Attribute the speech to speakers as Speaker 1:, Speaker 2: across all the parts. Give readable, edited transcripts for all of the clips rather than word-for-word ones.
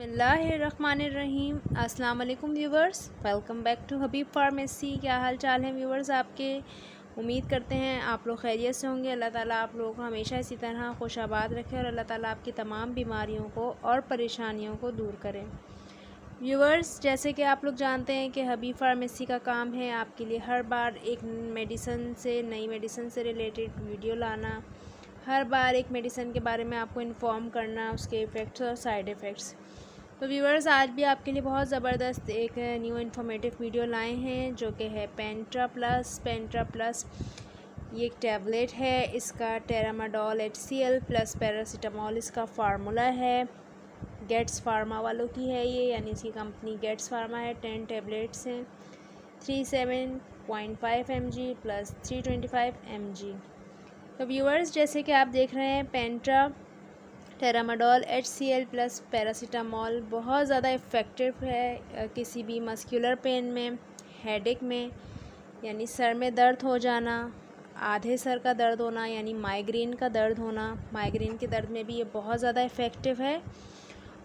Speaker 1: बिस्मिल्लाहिर्रहमानिर्रहीम। अस्सलाम वालेकुम viewers, welcome back to Habib pharmacy. क्या हाल चाल है व्यूवर्स आपके? उम्मीद करते हैं आप लोग खैरियत से होंगे। अल्लाह ताला आप लोगों को हमेशा इसी तरह खुशाबाद रखे और अल्लाह ताला आपकी तमाम बीमारियों को और परेशानियों को दूर करें। व्यूवर्स, जैसे कि आप लोग जानते हैं कि हबीब फार्मेसी का काम है आपके लिए हर बार एक नई मेडिसिन से रिलेटेड वीडियो लाना, हर बार एक मेडिसिन के बारे में आपको इन्फॉर्म करना, उसके इफ़ेक्ट्स और साइड इफ़ेक्ट्स। तो व्यूवर्स, आज भी आपके लिए बहुत ज़बरदस्त एक न्यू इन्फॉर्मेटिव वीडियो लाए हैं जो कि है पेंट्रा प्लस। ये एक टैबलेट है, इसका टेरामाडोल HCl प्लस पैरासीटामोल इसका फार्मूला है। गेट्स फार्मा वालों की है ये, यानी इसकी कंपनी गेट्स फार्मा है। 10 टैबलेट्स हैं, 37.5 mg प्लस 325 mg। तो व्यूवर्स, जैसे कि आप देख रहे हैं, पेंट्रा टेरामाडोल HCl प्लस पैरासीटामोल बहुत ज़्यादा इफ़ेक्टिव है किसी भी मस्कुलर पेन में, हेडेक में यानी सर में दर्द हो जाना, आधे सर का दर्द होना यानी माइग्रेन का दर्द होना। माइग्रेन के दर्द में भी ये बहुत ज़्यादा इफ़ेक्टिव है।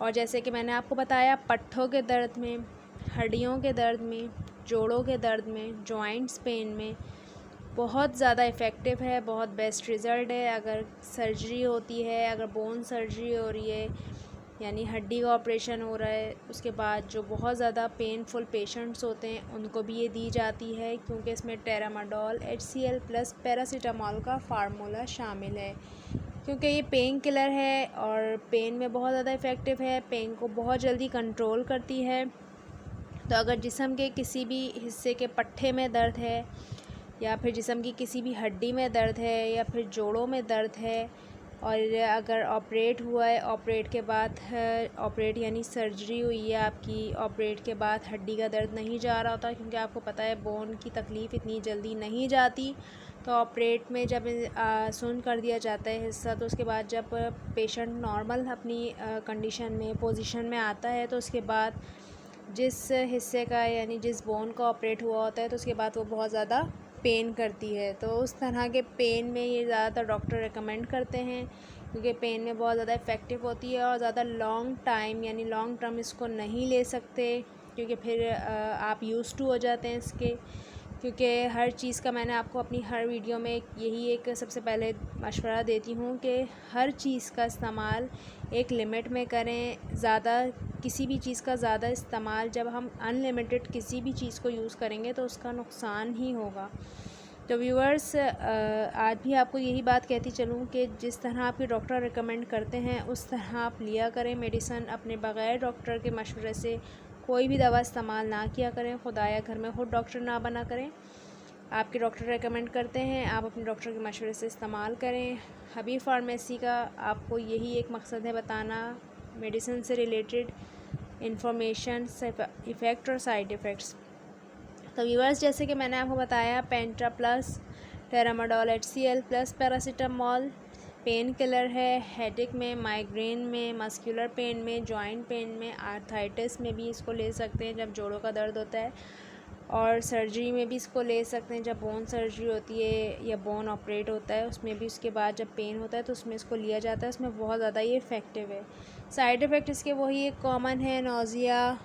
Speaker 1: और जैसे कि मैंने आपको बताया, पट्ठों के दर्द में, हड्डियों के दर्द में, जोड़ों के दर्द में, जॉइंट्स पेन में बहुत ज़्यादा इफ़ेक्टिव है, बहुत बेस्ट रिज़ल्ट है। अगर सर्जरी होती है, अगर बोन सर्जरी हो रही है यानी हड्डी का ऑपरेशन हो रहा है, उसके बाद जो बहुत ज़्यादा पेनफुल पेशेंट्स होते हैं उनको भी ये दी जाती है, क्योंकि इसमें टेरामाडोल HCl प्लस पैरासीटामोल का फार्मूला शामिल है। क्योंकि ये पेन किलर है और पेन में बहुत ज़्यादा इफ़ेक्टिव है, पेन को बहुत जल्दी कंट्रोल करती है। तो अगर जिस्म के किसी भी हिस्से के पट्ठे में दर्द है, या फिर जिस्म की किसी भी हड्डी में दर्द है, या फिर जोड़ों में दर्द है, और अगर ऑपरेट हुआ है, ऑपरेट के बाद ऑपरेट यानी सर्जरी हुई है आपकी, ऑपरेट के बाद हड्डी का दर्द नहीं जा रहा होता, क्योंकि आपको पता है बोन की तकलीफ़ इतनी जल्दी नहीं जाती। तो ऑपरेट में जब सुन कर दिया जाता है हिस्सा, तो उसके बाद जब पेशेंट नॉर्मल अपनी कंडीशन में, पोजीशन में आता है, तो उसके बाद जिस हिस्से का यानी जिस बोन का ऑपरेट हुआ होता है, तो उसके बाद वो बहुत ज़्यादा पेन करती है। तो उस तरह के पेन में ये ज़्यादातर डॉक्टर रेकमेंड करते हैं, क्योंकि पेन में बहुत ज़्यादा इफ़ेक्टिव होती है और ज़्यादा लॉन्ग टाइम यानी लॉन्ग टर्म इसको नहीं ले सकते, क्योंकि फिर आप यूज़ टू हो जाते हैं इसके। क्योंकि हर चीज़ का मैंने आपको अपनी हर वीडियो में यही एक सबसे पहले मशवरा देती हूँ कि हर चीज़ का इस्तेमाल एक लिमिट में करें। किसी भी चीज़ का ज़्यादा इस्तेमाल, जब हम अनलिमिटेड किसी भी चीज़ को यूज़ करेंगे तो उसका नुकसान ही होगा। तो व्यूअर्स, आज भी आपको यही बात कहती चलूँ कि जिस तरह आपके डॉक्टर रिकमेंड करते हैं उस तरह आप लिया करें मेडिसन। अपने बग़ैर डॉक्टर के मशवरे से कोई भी दवा इस्तेमाल ना किया करें। खुदाया घर में खुद डॉक्टर ना बना करें। आपके डॉक्टर रेकमेंड करते हैं, आप अपने डॉक्टर के मशवरे से इस्तेमाल करें। हबीब फार्मेसी का आपको यही एक मकसद है, बताना मेडिसिन से रिलेटेड इंफॉर्मेशन, इफ़ेक्ट और साइड इफ़ेक्ट्स। तो व्यूअर्स, जैसे कि मैंने आपको बताया, Pentra plus tramadol HCl plus paracetamol painkiller है। हेडेक में, माइग्रेन में, मस्कुलर पेन में, जॉइंट पेन में, आर्थराइटिस में भी इसको ले सकते हैं जब जोड़ों का दर्द होता है, और सर्जरी में भी इसको ले सकते हैं जब बोन सर्जरी होती है या बोन ऑपरेट होता है, उसमें भी उसके बाद जब पेन होता है तो उसमें इसको लिया जाता है। उसमें बहुत ज़्यादा ये इफ़ेक्टिव है। साइड इफ़ेक्ट इसके वही एक कॉमन है, नोज़िया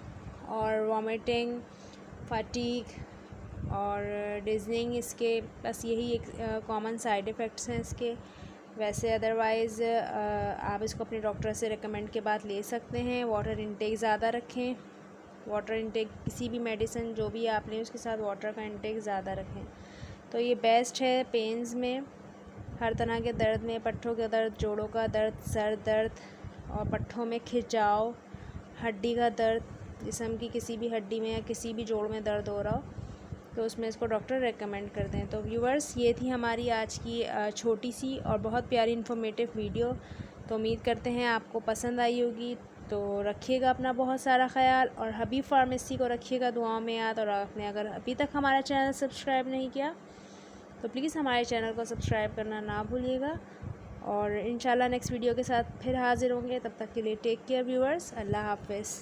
Speaker 1: और वॉमिटिंग, फटीग और डिज़निंग, इसके बस यही एक कॉमन साइड इफ़ेक्ट्स हैं इसके। वैसे अदरवाइज़ आप इसको अपने डॉक्टर से रिकमेंड के बाद ले सकते हैं। वाटर इंटेक ज़्यादा रखें। वाटर इंटेक किसी भी मेडिसिन जो भी आप लें उसके साथ वाटर का इंटेक ज़्यादा रखें। तो ये बेस्ट है पेन्स में, हर तरह के दर्द में, पट्ठों का दर्द, जोड़ों का दर्द, सर दर्द और पट्ठों में खिंचाव, हड्डी का दर्द, जिस्म की किसी भी हड्डी में या किसी भी जोड़ में दर्द हो रहा हो, तो उसमें इसको डॉक्टर रेकमेंड करते हैं। तो व्यूअर्स, ये थी हमारी आज की छोटी सी और बहुत प्यारी इन्फॉर्मेटिव वीडियो। तो उम्मीद करते हैं आपको पसंद आई होगी। तो रखिएगा अपना बहुत सारा ख्याल और हबीब फार्मेसी को रखिएगा दुआओं में याद। और आपने अगर अभी तक हमारा चैनल सब्सक्राइब नहीं किया तो प्लीज़ हमारे चैनल को सब्सक्राइब करना ना भूलिएगा। और इंशाल्लाह नेक्स्ट वीडियो के साथ फिर हाज़िर होंगे। तब तक के लिए टेक केयर व्यूअर्स, अल्लाह हाफ़िज़।